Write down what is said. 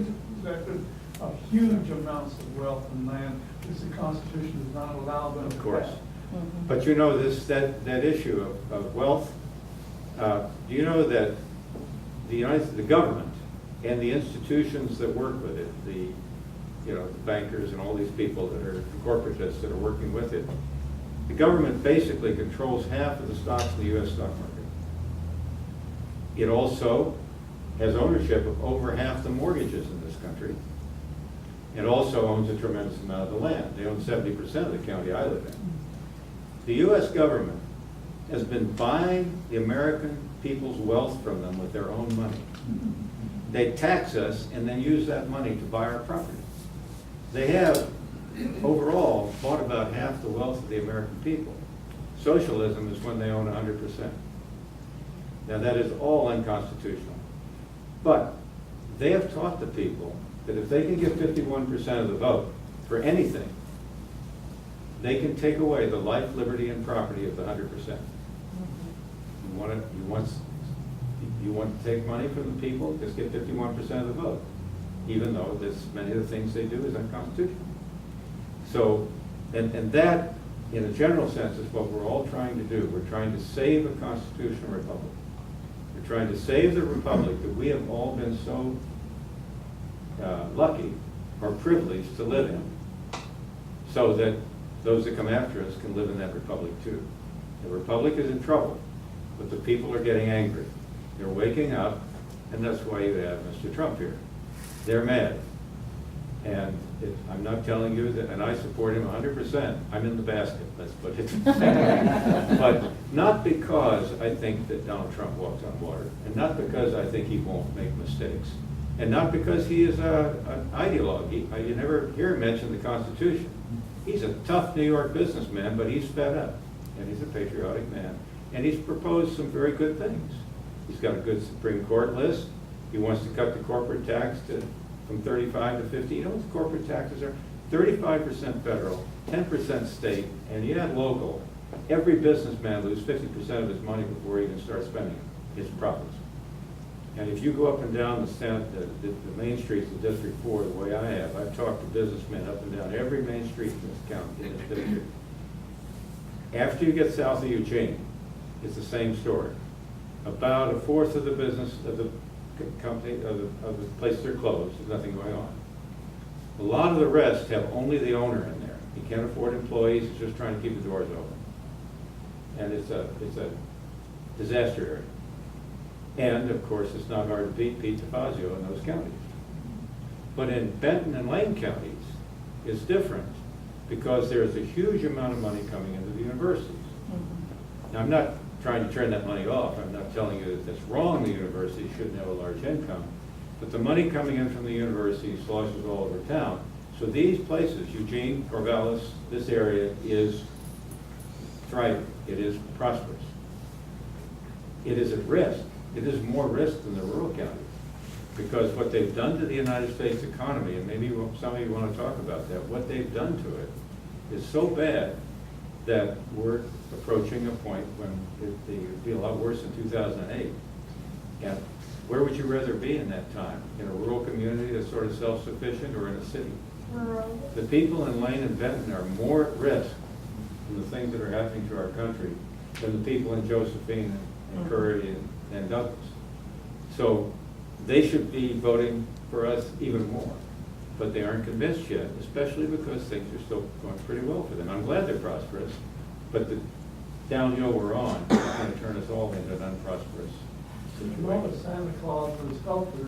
States possession of huge amounts of wealth and land, which the Constitution does not allow them to Of course. have. But you know, that issue of wealth, do you know that the government and the institutions that work with it, the bankers and all these people that are the corporatists that are working with it, the government basically controls half of the stocks in the U.S. stock market. It also has ownership of over half the mortgages in this country. It also owns a tremendous amount of the land. They own 70% of the county I live in. The U.S. government has been buying the American people's wealth from them with their own money. They tax us and then use that money to buy our property. They have overall bought about half the wealth of the American people. Socialism is when they own 100%. Now that is all unconstitutional. But they have taught the people that if they can get 51% of the vote for anything, they can take away the life, liberty, and property of the 100%. You want to take money from the people, just get 51% of the vote, even though many of the things they do is unconstitutional. So, and that, in a general sense, is what we're all trying to do. We're trying to save a constitutional republic. We're trying to save the republic that we have all been so lucky or privileged to live in, so that those that come after us can live in that republic too. The republic is in trouble, but the people are getting angry. They're waking up, and that's why you have Mr. Trump here. They're mad. And I'm not telling you that, and I support him 100%. I'm in the basket, let's put it. But not because I think that Donald Trump walks on water, and not because I think he won't make mistakes, and not because he is an ideologue. You never hear him mention the Constitution. He's a tough New York businessman, but he's fed up, and he's a patriotic man, and he's proposed some very good things. He's got a good Supreme Court list. He wants to cut the corporate tax from 35 to 50. You know what the corporate taxes are? 35% federal, 10% state, and you add local. Every businessman loses 50% of his money before he even starts spending his profits. And if you go up and down the main streets of District 4 the way I have, I've talked to businessmen up and down every main street in this county, in this district. After you get south of Eugene, it's the same story. About a fourth of the business of the company, of the places are closed, there's nothing going on. A lot of the rest have only the owner in there. He can't afford employees, he's just trying to keep the doors open. And it's a disaster area. And of course, it's not hard to beat Pete DeFazio in those counties. But in Benton and Lane counties, it's different because there's a huge amount of money coming into the universities. Now, I'm not trying to turn that money off. I'm not telling you that that's wrong. The university shouldn't have a large income. But the money coming in from the university sloshes all over town. So these places, Eugene, Corvallis, this area is thriving. It is prosperous. It is at risk. It is more risk than the rural counties. Because what they've done to the United States economy, and maybe some of you want to talk about that, what they've done to it is so bad that we're approaching a point when it would be a lot worse in 2008. And where would you rather be in that time? In a rural community that's sort of self-sufficient, or in a city? Rural. The people in Lane and Benton are more at risk from the things that are happening to our country than the people in Josephine and Curry and Douglas. So they should be voting for us even more. But they aren't convinced yet, especially because things are still going pretty well for them. I'm glad they're prosperous, but the downhill we're on is going to turn us all into an unprosperous Did you situation. know that Santa Claus was sculpted